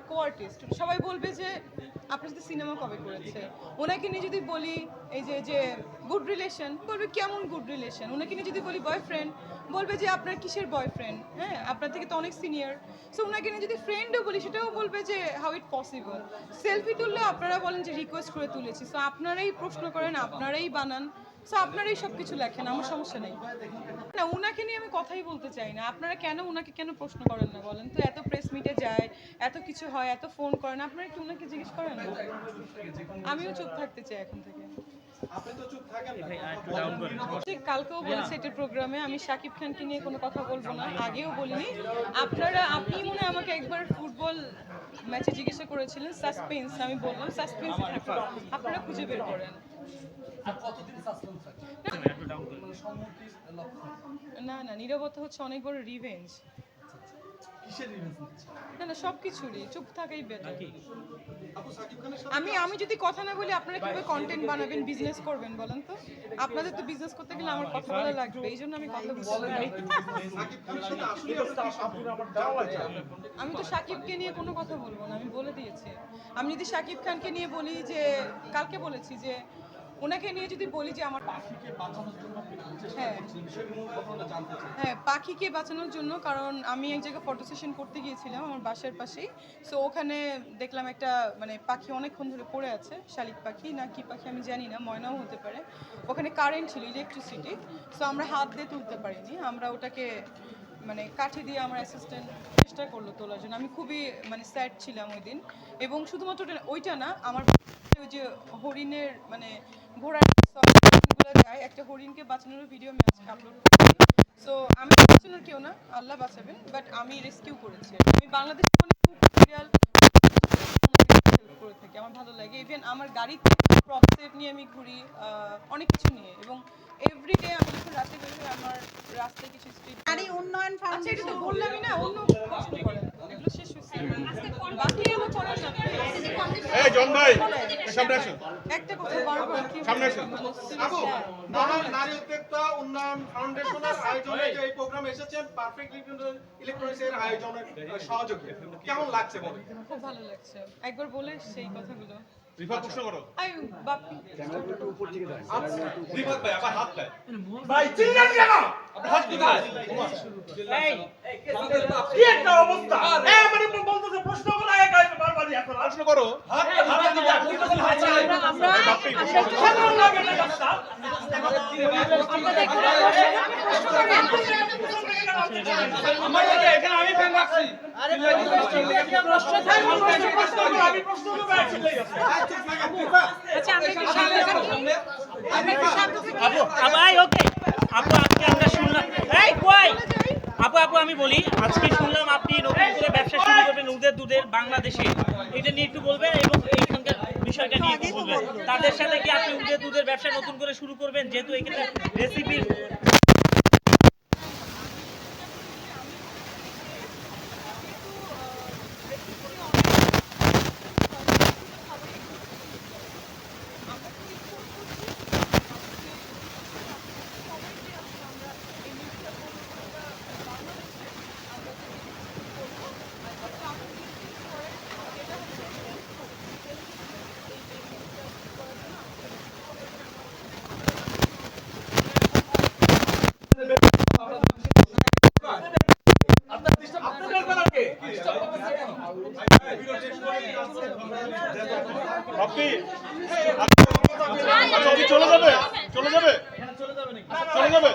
Co artist, সবাই বলবে যে আপনার সাথে সিনেমা কবে করেছে। ওনাকে নিয়ে যদি বলি এই যে গুড রিলেশন, বলবে কেমন গুড রিলেশন। ওনাকে নিয়ে যদি বলি বয়ফ্রেন্ড, বলবে যে আপনার কিসের বয়ফ্রেন্ড, হ্যাঁ আপনার থেকে তো অনেক সিনিয়র। সো ওনাকে নিয়ে যদি ফ্রেন্ডও বলি, সেটাও বলবে যে হাউ ইট পসিবল। সেলফি তুললে আপনারা বলেন যে রিকোয়েস্ট করে তুলেছি। সো আপনারাই প্রশ্ন করেন, আপনারাই বানান, সো আপনারাই সব কিছু লেখেন, আমার সমস্যা নেই। না, উনাকে নিয়ে আমি কথাই বলতে চাই না। আপনারা উনাকে কেন প্রশ্ন করেন না বলেন তো? এত প্রেস মিটে যায়, এত কিছু হয়, এত ফোন করেন, আপনারা কি উনাকে জিজ্ঞেস করেন না? আমিও চুপ থাকতে চাই এখন থেকে। ঠিক কালকেও বলেছি একটা প্রোগ্রামে, আমি শাকিব খানকে নিয়ে কোনো কথা বলবো না, আগেও বলিনি। আপনি মনে হয় আমাকে একবার ফুটবল ম্যাচে জিজ্ঞাসা করেছিলেন সাসপেন্স, আমি বললাম সাসপেন্স থাকবে, আপনারা খুঁজে বের করেন। না না, নীরবতা হচ্ছে অনেক বড় রিভেঞ্জ। না না, সবকিছুরই চুপ থাকাই বেটার। আমি যদি কথা না বলি, আপনারা কিভাবে কন্টেন্ট বানাবেন, বিজনেস করবেন বলেন তো? আপনাদের তো বিজনেস করতে গেলে আমার কথা বলা লাগবে, এই জন্য আমি কথা বলছি। আমি তো শাকিবকে নিয়ে কোনো কথা বলবো না, আমি বলে দিয়েছি। আমি যদি শাকিব খানকে নিয়ে বলি, যে কালকে বলেছি যে ওনাকে নিয়ে যদি বলি যে আমার হ্যাঁ পাখিকে বাঁচানোর জন্য, কারণ আমি এক জায়গায় ফটো সেশন করতে গিয়েছিলাম আমার বাসার পাশেই। সো ওখানে দেখলাম একটা মানে পাখি অনেকক্ষণ ধরে পড়ে আছে, শালিক পাখি না কি পাখি আমি জানি না, ময়নাও হতে পারে। ওখানে কারেন্ট ছিল, ইলেকট্রিসিটি। সো আমরা হাত দিয়ে তুলতে পারিনি, আমরা ওটাকে মানে কাঠি দিয়ে আমার অ্যাসিস্ট্যান্ট চেষ্টা করলো তোলার জন্য। আমি খুবই মানে স্যাড ছিলাম ওই দিন। এবং শুধুমাত্র ওইটা না, আমার ওই যে হরিণের মানে ঘোড়ার গুলো যায়, একটা হরিণকে বাঁচানোর ভিডিও আমি আজকে আপলোড করেছি। সো আমি বাঁচানোর কেউ না, আল্লাহ বাঁচাবেন, বাট আমি রেস্কিউ করেছি। আমি বাংলাদেশে অনেক সিরিয়াল করে থাকি, আমার ভালো লাগে। ইভেন আমার গাড়িতে প্রপ সেট নিয়ে আমি ঘুরি, অনেক কিছু নিয়ে। এবং এভরিডে আমি যখন রাতে বের হই, আমার রাস্তায় কিছু স্ট্রিট নারী উন্নয়ন আচ্ছা, এটা তো ফাউন্ডেশন বললামই না, অন্য প্রশ্ন করেন, এগুলো শেষ হয়েছে। বাকি আমার করেন না। এই জন ভাই সামনে আসুন, একটা কথা বারবার কি সামনে আসুন। আপু, মহান নারী উদ্যোক্তা উন্নয়ন ফাউন্ডেশনের আয়োজনে যে এই প্রোগ্রামে এসেছেন, পারফেক্ট ইলেকট্রনিক্স এর আয়োজনের সহযোগী, কেমন লাগছে বলুন? খুব ভালো লাগছে, একবার বলে সেই কথাগুলো। রিফাত প্রশ্ন করো। আই বাপি রিফাত ভাই আবার হাত দেয়। ভাই চিল্লান কেন? আপনার হাত কোথায়? কি একটা অবস্থা! মানে বলতেছে প্রশ্ন করা একা বারবারই এখন প্রশ্ন করো। হাত দিকে আপনি তো হাত চাই। বাপি কেমন লাগে না কাজটা? আমার লাগে এখানে আমি ফ্যান রাখছি। আরে প্রশ্ন থাকে, আমি প্রশ্ন করব চিল্লাই আছে। আচ্ছা আমরা কি সামনে থাকি? আমরা কি সামনে থাকি? আপু আবাই ওকে আপু আজকে আমরা শুনলাম এই কই আপু আমি বলি আজকে শুনলাম আপনি নতুন করে ব্যবসা শুরু করবেন উদের দুধের বাংলাদেশে, এটা নিয়ে একটু বলবেন এবং এইখানকার বিষয়টা নিয়ে একটু বলবেন। তাদের সাথে কি আপনি উদের দুধের ব্যবসা নতুন করে শুরু করবেন, যেহেতু এখানে রেসিপির বাপি আচ্ছা চলে যাবে, চলে যাবে, চলে যাবে।